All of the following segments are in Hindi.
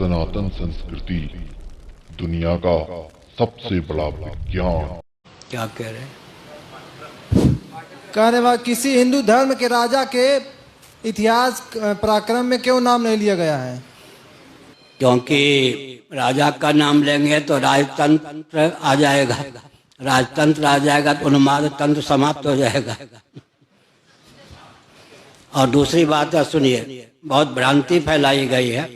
सनातन संस्कृति दुनिया का सबसे बड़ा विज्ञान। क्या कह रहे हैं? कहने वाला किसी हिंदू धर्म के राजा के इतिहास पराक्रम में क्यों नाम नहीं लिया गया है? क्योंकि राजा का नाम लेंगे तो राजतंत्र आ जाएगा, राजतंत्र आ जाएगा तो उन्माद तंत्र समाप्त हो जाएगा। और दूसरी बात है, सुनिए, बहुत भ्रांति फैलाई गई है।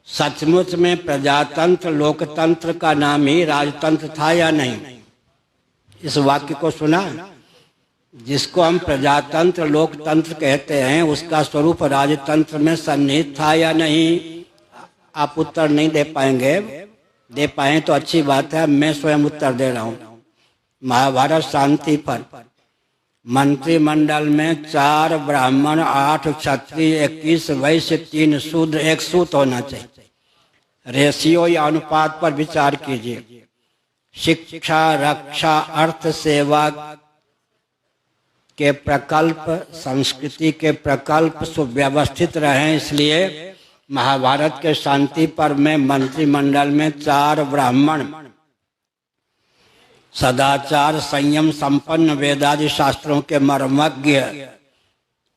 सचमुच में प्रजातंत्र लोकतंत्र का नाम ही राजतंत्र था या नहीं? इस वाक्य को सुना? जिसको हम प्रजातंत्र लोकतंत्र कहते हैं उसका स्वरूप राजतंत्र में सन्निहित था या नहीं? आप उत्तर नहीं दे पाएंगे। दे पाए तो अच्छी बात है, मैं स्वयं उत्तर दे रहा हूँ। महाभारत शांति पर मंत्रिमंडल में 4 ब्राह्मण, 8 क्षत्रिय, 21 वैश्य, 3 शूद्र, 1 सूत होना चाहिए। रेशियो या अनुपात पर विचार कीजिए। शिक्षा, रक्षा, अर्थ, सेवा के प्रकल्प, संस्कृति के प्रकल्प सुव्यवस्थित रहें, इसलिए महाभारत के शांति पर्व में मंत्रिमंडल में 4 ब्राह्मण, सदाचार संयम संपन्न वेदादि शास्त्रों के मर्मज्ञ,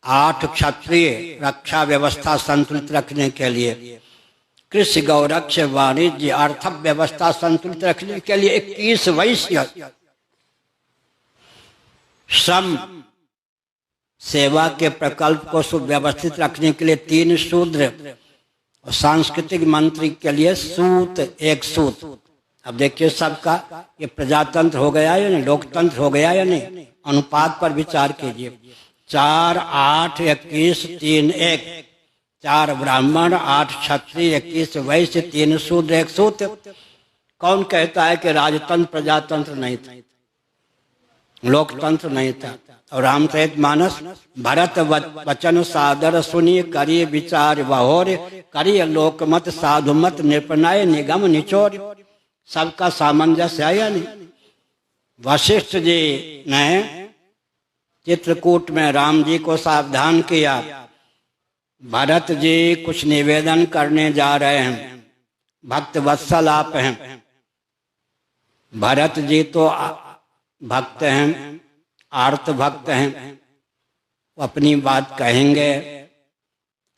8 क्षत्रिय रक्षा व्यवस्था संतुलित रखने के लिए, कृषि गौरक्ष वाणिज्य अर्थ व्यवस्था संतुलित रखने के लिए 21 वैश्य, श्रम सेवा के प्रकल्प को सुव्यवस्थित रखने के लिए 3 शूद्र, और सांस्कृतिक मंत्री के लिए सूत, 1 सूत। अब देखिए सबका ये प्रजातंत्र हो गया या नहीं, लोकतंत्र हो गया या नहीं? अनुपात पर विचार कीजिए। 4, 8, 21, 3, 1। 4 ब्राह्मण, 8 क्षत्रिय, 21 वैश्य, 3 शूद्र, 1 सूत। कौन कहता है कि राजतंत्र प्रजातंत्र नहीं था, लोकतंत्र नहीं था? और रामचरितमानस, भरत वचन सादर सुनिए, करिए विचार बहोर, करिए लोकमत साधुमत निपनाय निगम निचोर। सबका सामंजस्य है या नहीं? वशिष्ठ जी ने चित्रकूट में राम जी को सावधान किया, भरत जी कुछ निवेदन करने जा रहे हैं, भक्त वत्सल आप हैं। भरत जी तो भक्त हैं, आर्त भक्त हैं, अपनी बात कहेंगे,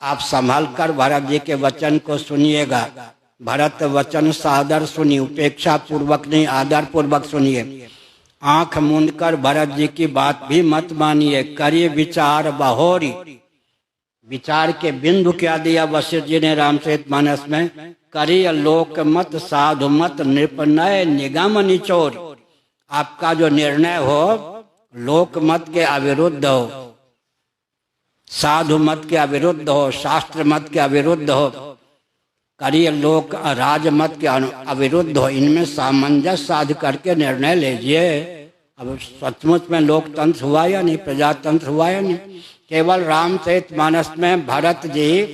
आप संभल कर भरत जी के वचन को सुनिएगा। भरत वचन सादर सुनिए, उपेक्षा पूर्वक नहीं, आदर पूर्वक सुनिए। आंख मूंद कर भरत जी की बात भी मत मानिए, करिए विचार बहोरी। विचार के बिंदु क्या दिया वशिष्ठ जी ने रामचरितमानस में? करिए लोकमत साधुमत निपनय निगम निचोर। आपका जो निर्णय हो लोकमत के अविरुद्ध हो, साधु मत के अविरुद्ध हो, शास्त्र मत के अविरुद्ध हो, करिए लोक राजमत के अविरुद्ध हो, इनमें सामंजस्य साध करके निर्णय लीजिए। अब सचमुच में लोकतंत्र हुआ या नहीं, प्रजातंत्र हुआ या नहीं? केवल रामचरितमानस में भरत जी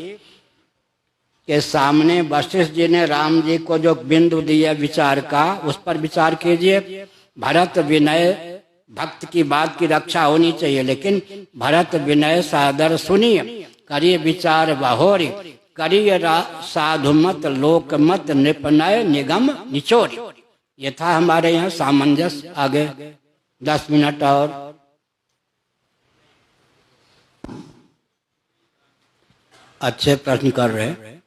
के सामने वशिष्ठ जी ने राम जी को जो बिंदु दिया विचार का, उस पर विचार कीजिए। भरत विनय, भक्त की बात की रक्षा होनी चाहिए, लेकिन भरत विनय सादर सुनिए, करिए विचार बहोरी, करिए साधुमत लोकमत निपनय निगम निचोर। ये था हमारे यहाँ सामंजस्य। आगे 10 मिनट और। अच्छे प्रश्न कर रहे हैं।